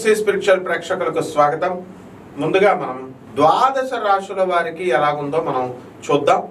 Vamsi spiritual ప్రేక్షకులకు స్వాగతం. ముందుగా మనం ద్వాదశ రాశుల వారికి ఎలాగుందో మనం చూద్దాం.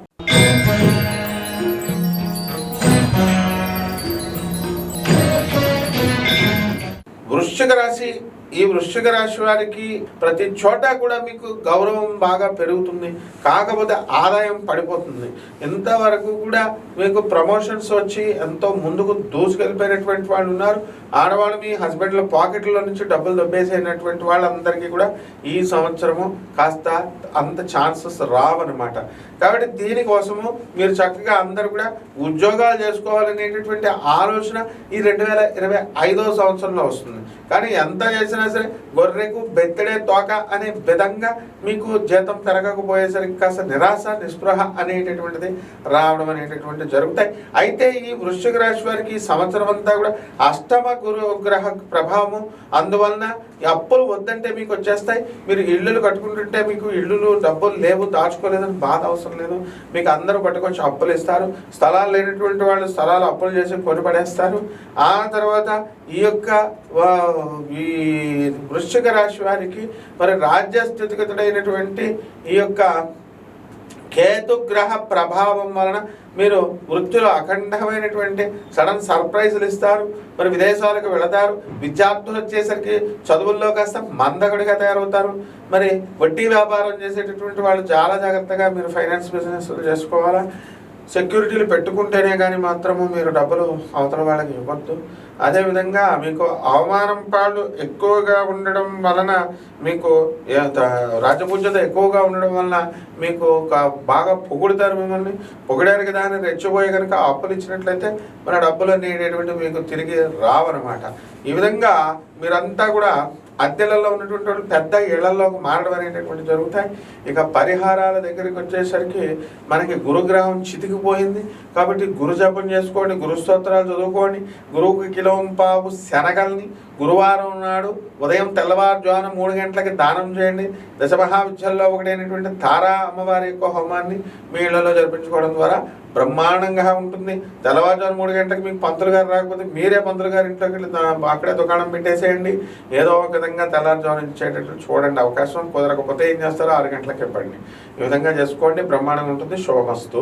వృశ్చిక రాశి. ఈ వృశ్చిక రాశి వారికి ప్రతి చోట కూడా మీకు గౌరవం బాగా పెరుగుతుంది, కాకపోతే ఆదాయం పడిపోతుంది. ఇంతవరకు కూడా మీకు ప్రమోషన్స్ వచ్చి ఎంతో ముందుకు దూసుకెళ్ళిపోయినటువంటి వాళ్ళు ఉన్నారు. ఆడవాళ్ళు మీ హస్బెండ్ల పాకెట్లో నుంచి డబ్బులు దొబ్బేసేటటువంటి వాళ్ళందరికీ కూడా ఈ సంవత్సరము కాస్త అంత ఛాన్సెస్ రావన్నమాట. కాబట్టి దీనికోసము మీరు చక్కగా అందరూ కూడా ఉద్యోగాలు చేసుకోవాలనేటటువంటి ఆలోచన ఈ 2025వ సంవత్సరంలో వస్తుంది. కానీ ఎంత చేసినా సరే గొర్రెకు బెత్తడే తోక అనే విధంగా మీకు జీతం పెరగకపోయేసరికి కాస్త నిరాశ నిస్పృహ అనేటటువంటిది రావడం అనేటటువంటి జరుగుతాయి. అయితే ఈ వృశ్చిక రాశి వారికి సంవత్సరం అంతా కూడా అష్టమ గురు గ్రహ ప్రభావము, అందువలన అప్పులు వద్దంటే మీకు వచ్చేస్తాయి. మీరు ఇళ్ళు కట్టుకుంటుంటే మీకు ఇళ్ళు డబ్బులు లేవు, దాచుకోలేదని బాధ అవసరం లేదు. మీకు అందరూ పట్టుకొచ్చి అప్పులు ఇస్తారు. స్థలాలు లేనటువంటి వాళ్ళు స్థలాలు అప్పులు చేసి కొనిపడేస్తారు. ఆ తర్వాత ఈ యొక్క ఈ వృశ్చిక రాశి వారికి మరి రాజ్య స్థితిగతుడైనటువంటి ఈ యొక్క కేతుగ్రహ ప్రభావం వలన మీరు వృత్తిలో అఖండమైనటువంటి సడన్ సర్ప్రైజులు ఇస్తారు. మరి విదేశాలకు వెళతారు. విద్యార్థులు వచ్చేసరికి చదువుల్లో కాస్త మందగడిగా తయారవుతారు. మరి వడ్డీ వ్యాపారం చేసేటటువంటి వాళ్ళు చాలా జాగ్రత్తగా మీరు ఫైనాన్స్ బిజినెస్ చేసుకోవాలా. సెక్యూరిటీలు పెట్టుకుంటేనే కానీ మాత్రము మీరు డబ్బులు అవతల వాళ్ళకి ఇవ్వద్దు. అదేవిధంగా మీకు అవమానం పాలు ఎక్కువగా ఉండడం వలన మీకు రాజపూజ్యత ఎక్కువగా ఉండడం వలన మీకు బాగా పొగుడుతారు. మిమ్మల్ని పొగిడారు కదా అని రెచ్చిపోయి కనుక అప్పులు ఇచ్చినట్లయితే మన డబ్బులు అనేటటువంటి మీకు తిరిగి రావన్నమాట. ఈ విధంగా మీరంతా కూడా అద్దెలలో ఉన్నటువంటి వాళ్ళు పెద్ద ఇళ్లలోకి మారడం అనేటటువంటి జరుగుతాయి. ఇక పరిహారాల దగ్గరికి వచ్చేసరికి మనకి గురుగ్రహం చితికిపోయింది కాబట్టి గురు జపం చేసుకోండి, గురు స్తోత్రాలు చదువుకోండి. గురువుకి కిలోంపావు శనగల్ని గురువారం నాడు ఉదయం తెల్లవారుజామున 3 గంటలకి దానం చేయండి. దశమహావిద్యల్లో ఒకటైనటువంటి తారా అమ్మవారి యొక్క హోమాన్ని మీ ఇళ్లలో జరిపించుకోవడం ద్వారా బ్రహ్మాండంగా ఉంటుంది. తెల్లవారుజామున 3 గంటలకు మీకు పంతులు గారు రాకపోతే మీరే పంతులు గారి ఇంట్లోకి వెళ్ళి అక్కడే దుకాణం పెట్టేసేయండి. ఏదో ఒక విధంగా తెల్లవారుజామున ఇచ్చేటట్టు చూడండి. అవకాశం కుదరకపోతే ఏం చేస్తారో 6 గంటలకు ఇవ్వండి. ఈ విధంగా చేసుకోండి, బ్రహ్మాండంగా ఉంటుంది. శుభమస్తు.